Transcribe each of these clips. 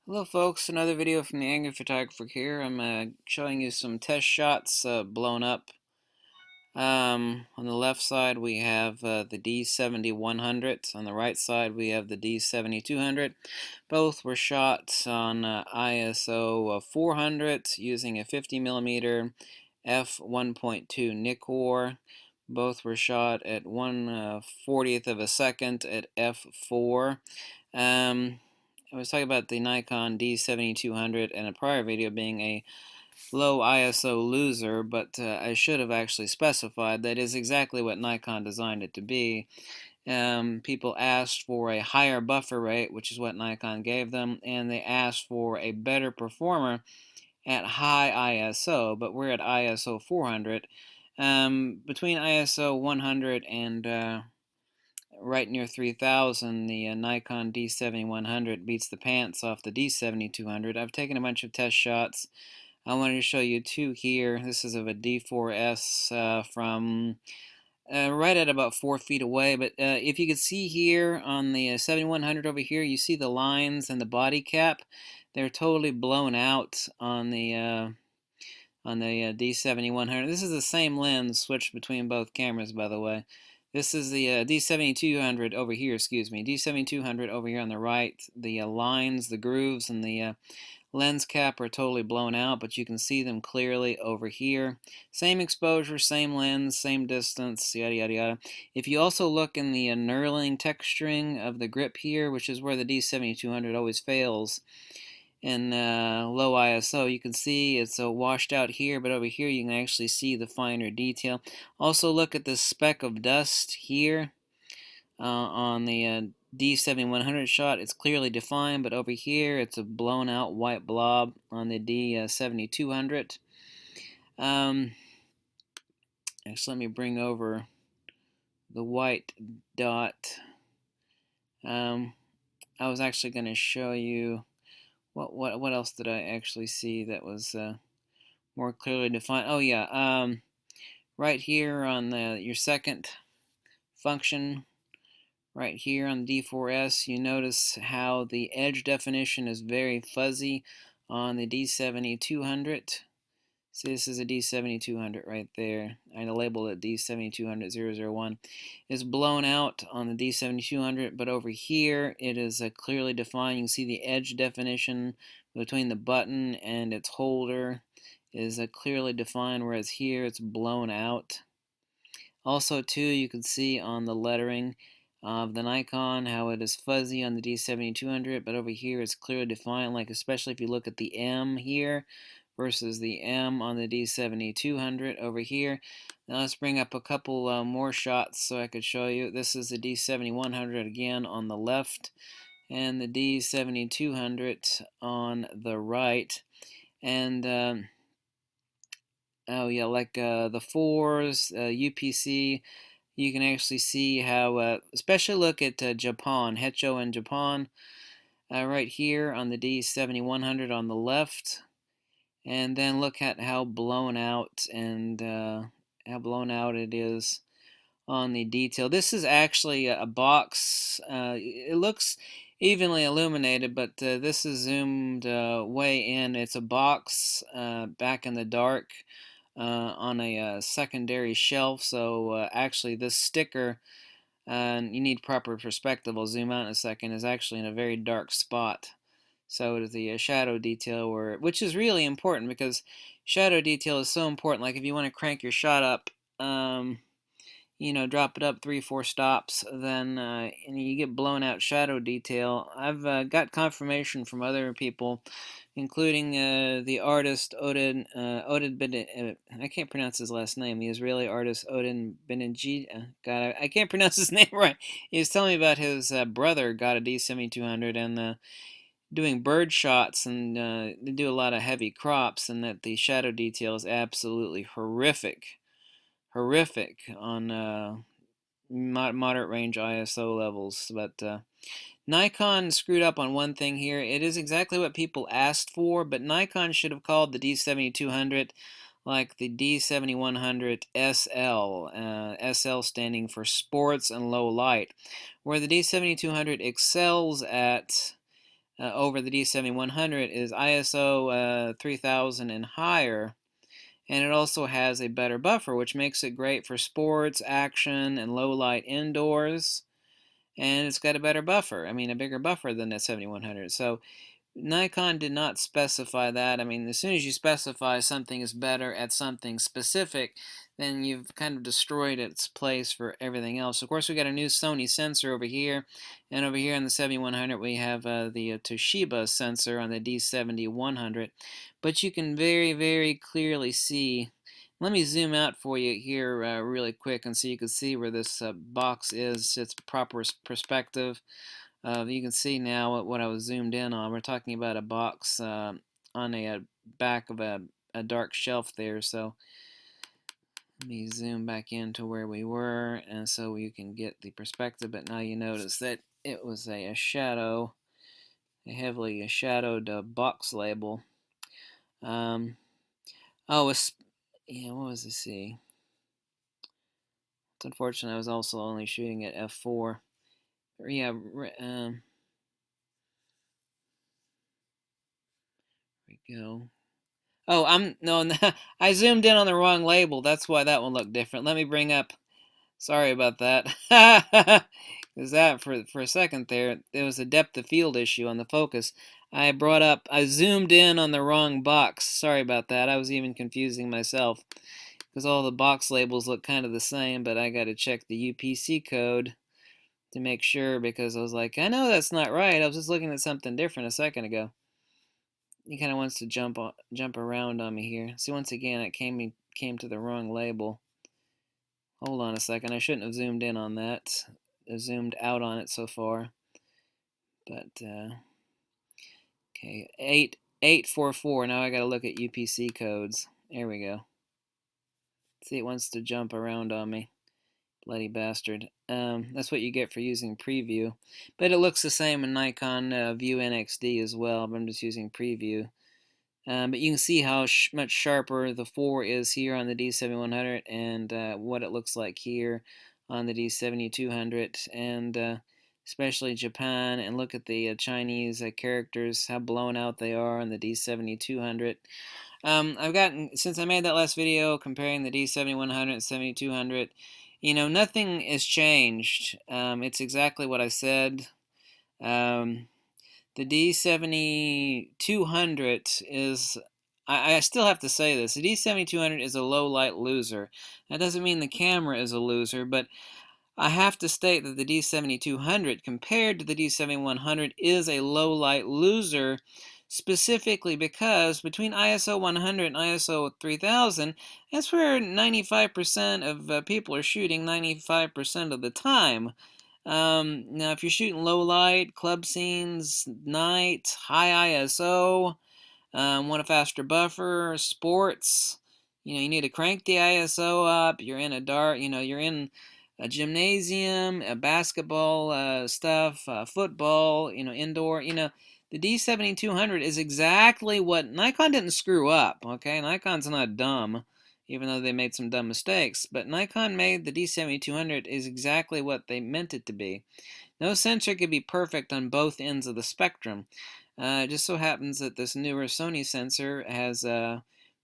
Hello folks, another video from the Angry Photographer here. I'm showing you some test shots blown up. On the left side we have the D7100. On the right side we have the D7200. Both were shot on ISO 400 using a 50mm f1.2 Nikkor. Both were shot at 1/40th of a second at f4. I was talking about the Nikon D7200 in a prior video being a low ISO loser, but I should have actually specified that is exactly what Nikon designed it to be. People asked for a higher buffer rate, which is what Nikon gave them, and they asked for a better performer at high ISO, but we're at ISO 400. Between ISO 100 and right near 3000, the Nikon D7100 beats the pants off the D7200. I've taken a bunch of test shots. I wanted to show you two here. This is of a D4S from right at about 4 feet away. But if you could see here on the 7100 over here, you see the lines and the body cap. They're totally blown out on the D7100. This is the same lens switched between both cameras, by the way. This is the D7200 over here, excuse me. D7200 over here on the right. The lines, the grooves, and the lens cap are totally blown out, but you can see them clearly over here. Same exposure, same lens, same distance, yada yada yada. If you also look in the knurling texturing of the grip here, which is where the D7200 always fails, in low ISO, you can see it's washed out here, but over here you can actually see the finer detail. Also look at this speck of dust here on the D7100 shot. It's clearly defined, but over here it's a blown out white blob on the D7200. Actually, let me bring over the white dot. I was actually going to show you what else did I actually see that was more clearly defined. Oh yeah, right here on your second function, right here on the D4S, you notice how the edge definition is very fuzzy on the D7200. See, this is a D7200 right there. I labeled it D7200-001. It's blown out on the D7200, but over here it is clearly defined. You can see the edge definition between the button and its holder is clearly defined, whereas here it's blown out. Also, too, you can see on the lettering of the Nikon how it is fuzzy on the D7200, but over here it's clearly defined, like especially if you look at the M here versus the M on the D7200 over here. Now let's bring up a couple more shots so I could show you. This is the D7100 again on the left and the D7200 on the right. And oh yeah, like the 4s, UPC, you can actually see how, especially look at Japan, Hecho in Japan, right here on the D7100 on the left. And then look at how blown out it is on the detail. This is actually a box. It looks evenly illuminated, but this is zoomed way in. It's a box back in the dark on a secondary shelf. So actually this sticker, you need proper perspective, I'll zoom out in a second, is actually in a very dark spot. So it is the shadow detail, which is really important because shadow detail is so important. Like if you want to crank your shot up, drop it up 3-4 stops, then and you get blown out shadow detail. I've got confirmation from other people, including the artist Odin I can't pronounce his last name. The Israeli artist Odin Benenji. God, I can't pronounce his name right. He was telling me about his brother got a D7200 and doing bird shots, and they do a lot of heavy crops, and that the shadow detail is absolutely horrific on moderate range ISO levels. But Nikon screwed up on one thing here. It is exactly what people asked for, but Nikon should have called the D7200 like the D7100 SL, SL standing for sports and low light, where the D7200 excels at over the D7100 is ISO 3000 and higher, and it also has a better buffer, which makes it great for sports, action, and low light indoors. And it's got a better buffer. I mean, a bigger buffer than the 7100. So Nikon did not specify that. I mean, as soon as you specify something is better at something specific, then you've kind of destroyed its place for everything else. Of course, we got a new Sony sensor over here, and over here on the 7100 we have the Toshiba sensor on the D7100. But you can very, very clearly see. Let me zoom out for you here really quick, and so you can see where this box is, its proper perspective. You can see now what I was zoomed in on. We're talking about a box on a back of a dark shelf there. So let me zoom back into where we were, and so you can get the perspective. But now you notice that it was a shadow, a heavily shadowed box label. Oh, yeah. What was it? See, it's unfortunate. I was also only shooting at f4. Yeah. We go. Oh, no, I zoomed in on the wrong label. That's why that one looked different. Let me bring up. Sorry about that. Because that for a second there was a depth of field issue on the focus. I zoomed in on the wrong box. Sorry about that. I was even confusing myself because all the box labels look kind of the same, but I got to check the UPC code to make sure, because I was like, I know that's not right. I was just looking at something different a second ago. He kind of wants to jump around on me here. See, once again, it came to the wrong label. Hold on a second. I shouldn't have zoomed in on that. I zoomed out on it so far. But okay, 8844. Now I got to look at UPC codes. There we go. See, it wants to jump around on me. Bloody bastard. That's what you get for using Preview. But it looks the same in Nikon View NXD as well, but I'm just using Preview. But you can see how much sharper the 4 is here on the D7100 and what it looks like here on the D7200, and especially Japan. And look at the Chinese characters, how blown out they are on the D7200. I've gotten, since I made that last video comparing the D7100 and 7200, nothing has changed. It's exactly what I said. The D7200 is, I still have to say this, the D7200 is a low light loser. That doesn't mean the camera is a loser, but I have to state that the D7200 compared to the D7100 is a low light loser, specifically because between ISO 100 and ISO 3000, that's where 95% of people are shooting 95% of the time. Now, if you're shooting low light, club scenes, night, high ISO, want a faster buffer, sports, you need to crank the ISO up. You're in a dark, you're in a gymnasium, a basketball stuff, football, indoor, the D7200 is exactly what Nikon didn't screw up. Okay, Nikon's not dumb, even though they made some dumb mistakes. But Nikon made the D7200 is exactly what they meant it to be. No sensor could be perfect on both ends of the spectrum. It just so happens that this newer Sony sensor has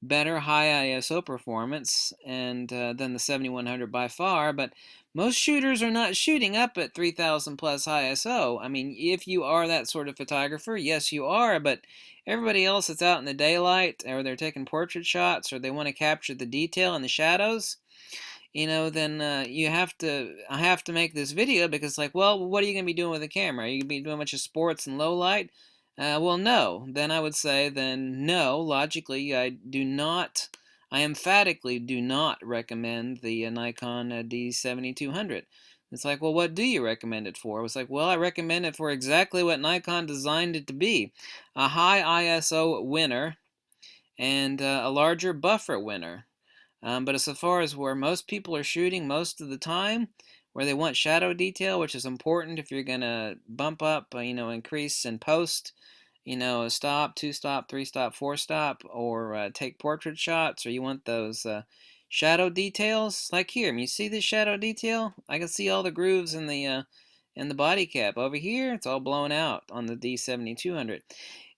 better high ISO performance and than the 7100 by far, but most shooters are not shooting up at 3000 plus ISO. I mean, if you are that sort of photographer, yes you are, but everybody else that's out in the daylight, or they're taking portrait shots, or they want to capture the detail and the shadows, then I have to make this video because, like, well, what are you going to be doing with the camera? Are you going to be doing a bunch of sports and low light? Well, no. Then I would say, no, logically, I emphatically do not recommend the Nikon D7200. It's like, well, what do you recommend it for? I was like, well, I recommend it for exactly what Nikon designed it to be. A high ISO winner and a larger buffer winner. But as far as where most people are shooting most of the time, where they want shadow detail, which is important if you're going to bump up, increase in post, a stop, 2-stop, 3-stop, 4-stop, or take portrait shots, or you want those shadow details, like here. You see this shadow detail? I can see all the grooves in the and the body cap. Over here, it's all blown out on the D7200.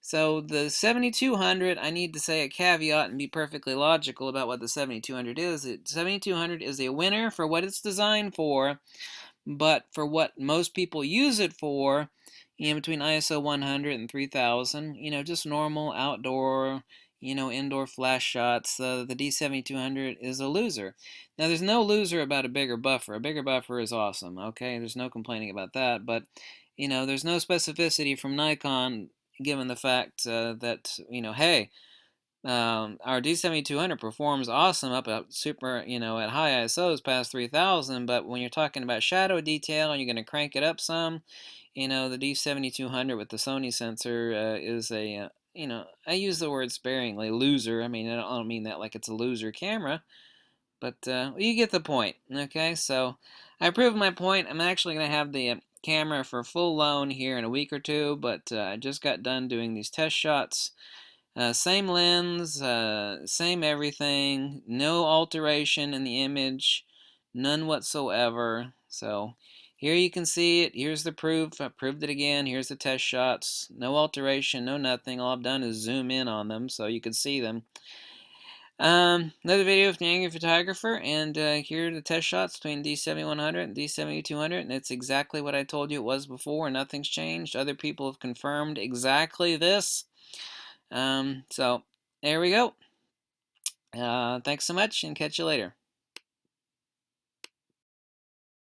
So the 7200, I need to say a caveat and be perfectly logical about what the 7200 is. The 7200 is a winner for what it's designed for, but for what most people use it for, between ISO 100 and 3000, just normal outdoor, indoor flash shots, the D7200 is a loser. Now, there's no loser about a bigger buffer. A bigger buffer is awesome, okay? There's no complaining about that, but, there's no specificity from Nikon given the fact that, hey, our D7200 performs awesome up at super, at high ISOs past 3000, but when you're talking about shadow detail and you're going to crank it up some, the D7200 with the Sony sensor is a, I use the word sparingly, loser. I mean, I don't mean that like it's a loser camera, but you get the point, okay? So I proved my point. I'm actually going to have the camera for full loan here in a week or two, but I just got done doing these test shots. Same lens, same everything, no alteration in the image, none whatsoever. So here you can see it. Here's the proof. I proved it again. Here's the test shots. No alteration, no nothing. All I've done is zoom in on them so you can see them. Another video with the angry photographer, and here are the test shots between D7100 and D7200, and it's exactly what I told you it was before. Nothing's changed. Other people have confirmed exactly this. So there we go. Thanks so much, and catch you later.